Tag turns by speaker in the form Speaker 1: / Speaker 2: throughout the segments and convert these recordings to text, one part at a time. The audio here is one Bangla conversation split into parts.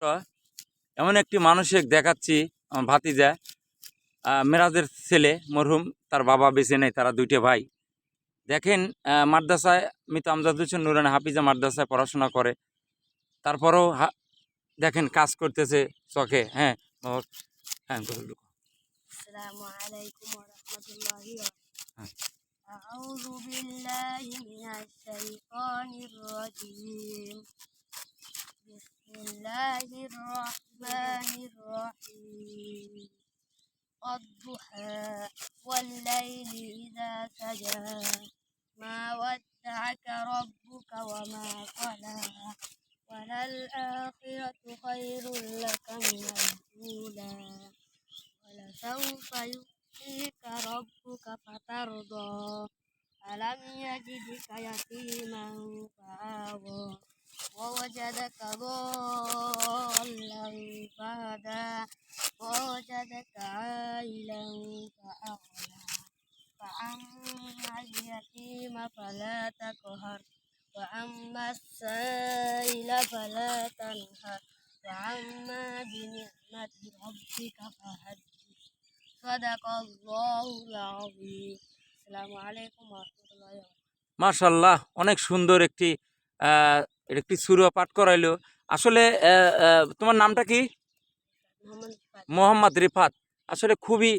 Speaker 1: তো এমন একটি মানুষকে দেখাচ্ছি, আমার ভাতিজা, মেরাজের ছেলে মরহুম, তার বাবা বেঁচে নেই, তারা দুইটা ভাই। দেখেন, মাদ্রাসায় মৃত আমজাদ হোসেন নুরানি হাফিজা মাদ্রাসায় পড়াশোনা করে, তারপরেও দেখেন কাজ করতেছে চকে। হ্যাঁ বাবা, হ্যাঁ বলুন।
Speaker 2: আসসালামু আলাইকুম ওয়া রাহমাতুল্লাহি ওয়া
Speaker 1: হ্যাঁ।
Speaker 2: আউযু বিল্লাহি মিনাশ শাইতানির রাজীম বিসমিল্লাহির রহমানির রহিম الضحى والليل إذا سجى ما ودعك ربك وما قلى وللآخرة خير لك من الأولى ولسوف يؤتيك ربك فترضى ألم يجدك يتيما فآوى ووجدك ضالا فهدى ووجدك عائلا فأغنى فأما اليتيم فلا تقهر وأما السائل فلا تنهر وأما بنعمة ربك فحدث صدق الله العظيم السلام عليكم ورحمة الله وبركاته
Speaker 1: মাশাআল্লাহ, অনেক সুন্দর একটি সূরা পাঠ করাইলো। আসলে তোমার নামটা কি?
Speaker 2: মোহাম্মদ ইফাত।
Speaker 1: মোহাম্মদ রিফাত। আসলে খুবই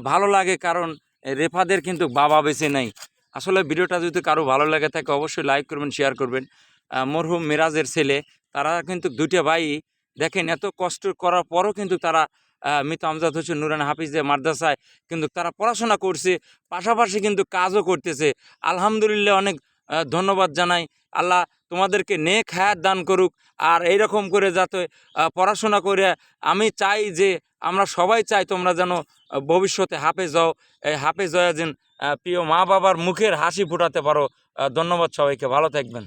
Speaker 1: ভালো লাগে, কারণ রেফাদের কিন্তু বাবা বেঁচে নাই। আসলে ভিডিওটা যদি কারো ভালো লাগে থাকে অবশ্যই লাইক করবেন, শেয়ার করবেন। মরহুম মেরাজের ছেলে, তারা কিন্তু দুইটা ভাই। দেখেন, এত কষ্ট করার পরও কিন্তু তারা মৃত আমজাদ হোসেন নুরানি হাফিজে মাদ্রাসায় কিন্তু তারা পড়াশোনা করছে, পাশাপাশি কিন্তু কাজও করতেছে। আলহামদুলিল্লাহ, অনেক ধন্যবাদ জানাই। আল্লাহ তোমাদেরকে নেক হায়াত দান করুক। আর এইরকম করে যাতে পড়াশোনা করে, আমি চাই যে আমরা সবাই চাই তোমরা যেন ভবিষ্যতে হাফেজ হও। এই হাফেজ হয়ে যেন প্রিয় মা বাবার মুখের হাসি ফোটাতে পারো। ধন্যবাদ সবাইকে, ভালো থাকবেন।